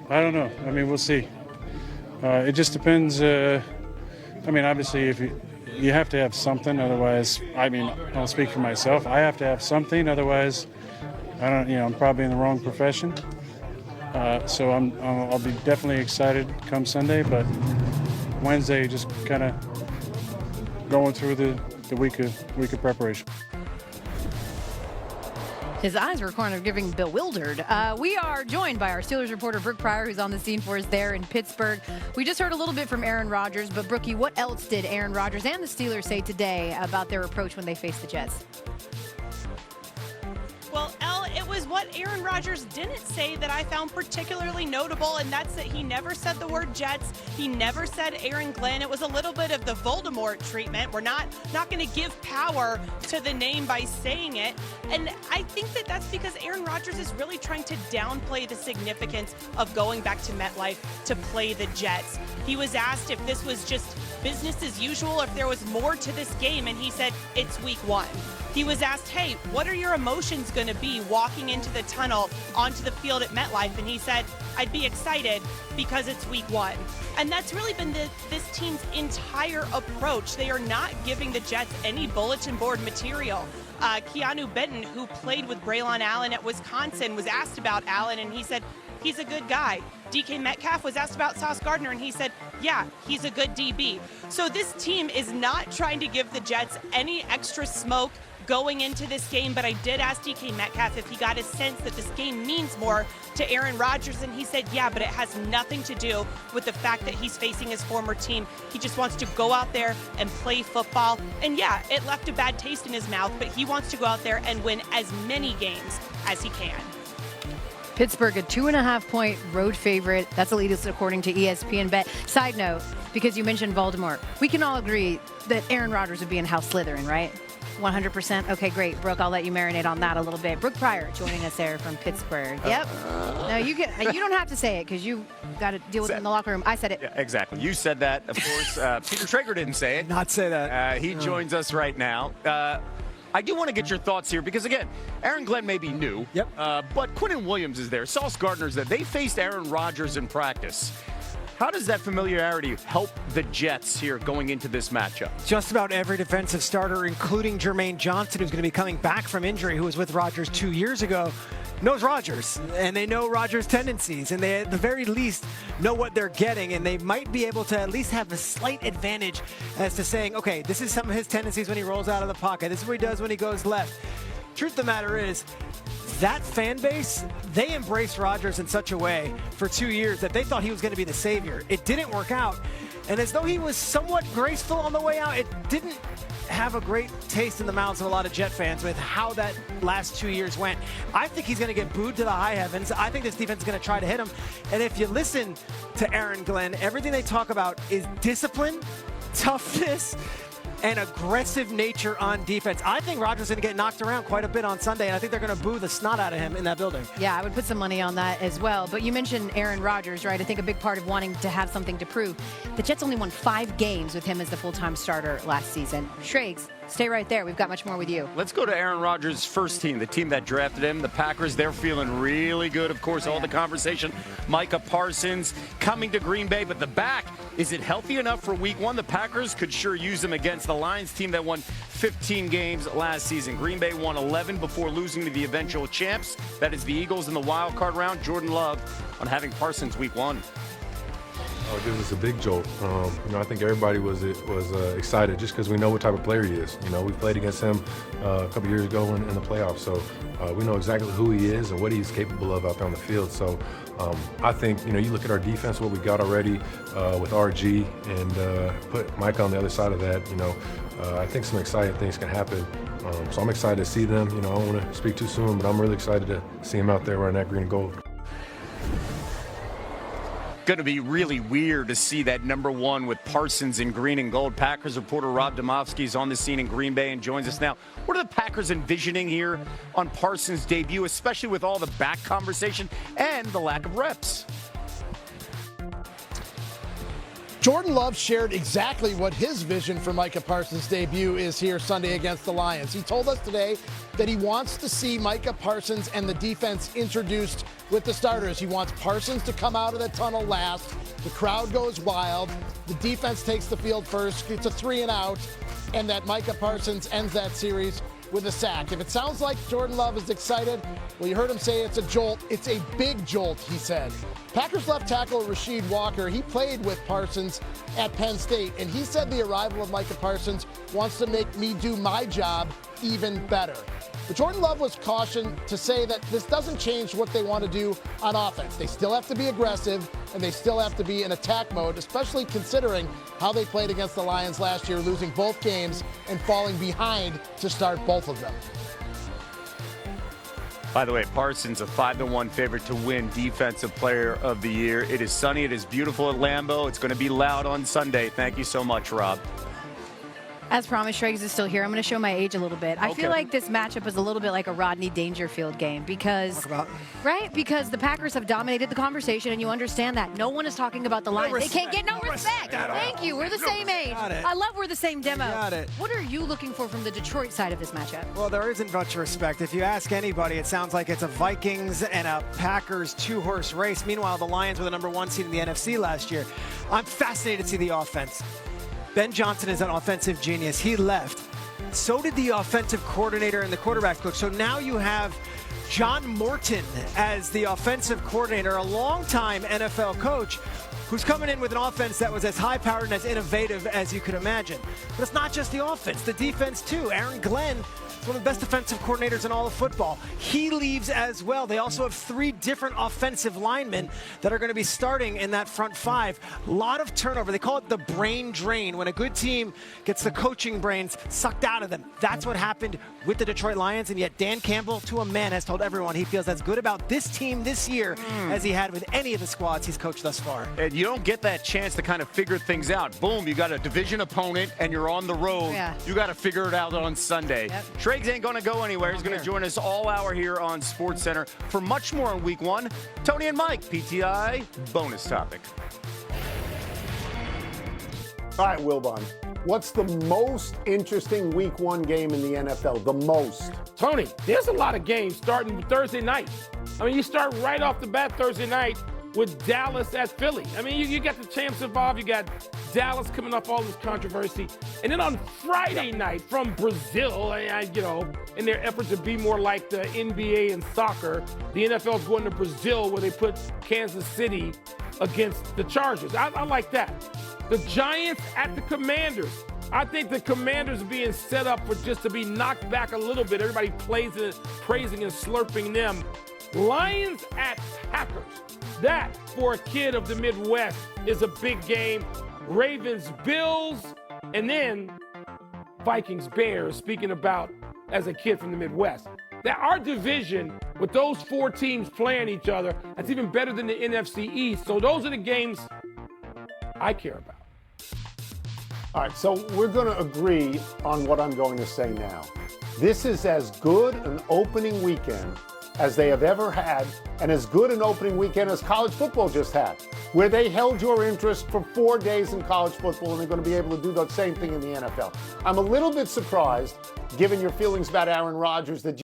I don't know. I mean, we'll see. It just depends. I mean, obviously, if you have to have something, otherwise, I mean, I'll speak for myself. I have to have something, otherwise, I don't. I'm probably in the wrong profession. So I'll be definitely excited come Sunday, but Wednesday just kind of going through the week of preparation. His eyes were kind of giving bewildered. We are joined by our Steelers reporter, Brooke Pryor, who's on the scene for us there in Pittsburgh. We just heard a little bit from Aaron Rodgers, but Brookie, what else did Aaron Rodgers and the Steelers say today about their approach when they faced the Jets? Well, it was what Aaron Rodgers didn't say that I found particularly notable, and that's that he never said the word Jets. He never said Aaron Glenn. It was a little bit of the Voldemort treatment. We're not going to give power to the name by saying it. And I think that that's because Aaron Rodgers is really trying to downplay the significance of going back to MetLife to play the Jets. He was asked if this was just business as usual, if there was more to this game, and he said, it's week one. He was asked, hey, what are your emotions going to be walking into the tunnel onto the field at MetLife? And he said, I'd be excited because it's week one. And that's really been this team's entire approach. They are not giving the Jets any bulletin board material. Keanu Benton, who played with Braylon Allen at Wisconsin, was asked about Allen, and he said, he's a good guy. DK Metcalf was asked about Sauce Gardner, and he said, yeah, he's a good DB. So this team is not trying to give the Jets any extra smoke going into this game, but I did ask DK Metcalf if he got a sense that this game means more to Aaron Rodgers, and he said, yeah, but it has nothing to do with the fact that he's facing his former team. He just wants to go out there and play football, and yeah, it left a bad taste in his mouth, but he wants to go out there and win as many games as he can. Pittsburgh, a 2.5-point road favorite. That's the latest according to ESPN Bet. Side note, because you mentioned Voldemort, we can all agree that Aaron Rodgers would be in House Slytherin, right? 100%? Okay, great. Brooke, I'll let you marinate on that a little bit. Brooke Pryor joining us there from Pittsburgh. Yep. No, you don't have to say it because you got to deal with it in the locker room. I said it. Yeah, exactly. You said that, of course. Peter Traeger didn't say it. Not say that. He joins us right now. I do want to get your thoughts here because, again, Aaron Glenn may be new, yep. But Quinnen Williams is there. Sauce Gardner's there. They faced Aaron Rodgers in practice. How does that familiarity help the Jets here going into this matchup? Just about every defensive starter, including Jermaine Johnson, who's going to be coming back from injury, who was with Rodgers 2 years ago, knows Rodgers, and they know Rodgers' tendencies, and they at the very least know what they're getting, and they might be able to at least have a slight advantage as to saying, okay, this is some of his tendencies when he rolls out of the pocket. This is what he does when he goes left. Truth of the matter is, that fan base, they embraced Rodgers in such a way for 2 years that they thought he was going to be the savior. It didn't work out. And as though he was somewhat graceful on the way out, it didn't have a great taste in the mouths of a lot of Jet fans with how that last 2 years went. I think he's going to get booed to the high heavens. I think this defense is going to try to hit him. And if you listen to Aaron Glenn, everything they talk about is discipline, toughness, and aggressive nature on defense. I think Rodgers is going to get knocked around quite a bit on Sunday, and I think they're going to boo the snot out of him in that building. Yeah, I would put some money on that as well. But you mentioned Aaron Rodgers, right? I think a big part of wanting to have something to prove. The Jets only won 5 games with him as the full-time starter last season. Schrags, stay right there. We've got much more with you. Let's go to Aaron Rodgers' first team, the team that drafted him, the Packers. They're feeling really good. Of course, all the conversation. Micah Parsons coming to Green Bay, but the back, is it healthy enough for week one? The Packers could sure use him against the Lions team that won 15 games last season. Green Bay won 11 before losing to the eventual champs. That is the Eagles in the wild card round. Jordan Love on having Parsons week one. Oh, this was a big jolt. I think everybody was excited just because we know what type of player he is. We played against him a couple years ago in the playoffs, so we know exactly who he is and what he's capable of out there on the field. So I think, you look at our defense, what we got already with RG and put Micah on the other side of that, I think some exciting things can happen. So I'm excited to see them. I don't want to speak too soon, but I'm really excited to see him out there wearing that green and gold. Going to be really weird to see that number one with Parsons in green and gold. Packers reporter Rob Domofsky is on the scene in Green Bay and joins us now. What are the Packers envisioning here on Parsons' debut, especially with all the back conversation and the lack of reps? Jordan Love shared exactly what his vision for Micah Parsons' debut is here Sunday against the Lions. He told us today that he wants to see Micah Parsons and the defense introduced with the starters. He wants Parsons to come out of the tunnel last. The crowd goes wild. The defense takes the field first. It's a 3-and-out, and that Micah Parsons ends that series with a sack. If it sounds like Jordan Love is excited, well, you heard him say it's a jolt. It's a big jolt, he said. Packers left tackle Rasheed Walker, he played with Parsons at Penn State, and he said the arrival of Micah Parsons wants to make me do my job even better. But Jordan Love was cautioned to say that this doesn't change what they want to do on offense. They still have to be aggressive, and they still have to be in attack mode, especially considering how they played against the Lions last year, losing both games and falling behind to start both of them. By the way, Parsons, a 5-1 favorite to win Defensive Player of the Year. It is sunny. It is beautiful at Lambeau. It's going to be loud on Sunday. Thank you so much, Rob. As promised, Shregs is still here. I'm going to show my age a little bit. I feel like this matchup is a little bit like a Rodney Dangerfield game because, right? Because the Packers have dominated the conversation, and you understand that. No one is talking about the Lions. They can't get no respect. Thank you. We're the same age. I love we're the same demo. What are you looking for from the Detroit side of this matchup? Well, there isn't much respect. If you ask anybody, it sounds like it's a Vikings and a Packers two-horse race. Meanwhile, the Lions were the #1 seed in the NFC last year. I'm fascinated to see the offense. Ben Johnson is an offensive genius. He left. So did the offensive coordinator and the quarterback coach. So now you have John Morton as the offensive coordinator, a longtime NFL coach who's coming in with an offense that was as high-powered and as innovative as you could imagine. But it's not just the offense, the defense too. Aaron Glenn is one of the best defensive coordinators in all of football. He leaves as well. They also have 3 different offensive linemen that are going to be starting in that front 5. A lot of turnover. They call it the brain drain. When a good team gets the coaching brains sucked out of them. That's what happened with the Detroit Lions, and yet Dan Campbell, to a man, has told everyone he feels as good about this team this year as he had with any of the squads he's coached thus far. And you don't get that chance to kind of figure things out. Boom, you got a division opponent, and you're on the road. You got to figure it out on Sunday. Triggs ain't going to go anywhere. He's going to join us all hour here on SportsCenter for much more on Week 1. Tony and Mike, PTI bonus topic. All right, Wilbon, what's the most interesting Week 1 game in the NFL? The most? Tony, there's a lot of games starting Thursday night. I mean, you start right off the bat Thursday night with Dallas at Philly. I mean, you got the champs involved. You got Dallas coming off all this controversy. And then on Friday night from Brazil, in their effort to be more like the NBA and soccer, the NFL's going to Brazil where they put Kansas City against the Chargers. I like that. The Giants at the Commanders. I think the Commanders are being set up for just to be knocked back a little bit. Everybody praising and slurping them. Lions at Packers. That, for a kid of the Midwest, is a big game. Ravens, Bills, and then Vikings, Bears, speaking about as a kid from the Midwest. Now, our division, with those 4 teams playing each other, that's even better than the NFC East. So those are the games I care about. All right, so we're going to agree on what I'm going to say now. This is as good an opening weekend as they have ever had, and as good an opening weekend as college football just had, where they held your interest for 4 days in college football, and they're going to be able to do the same thing in the NFL. I'm a little bit surprised, given your feelings about Aaron Rodgers, that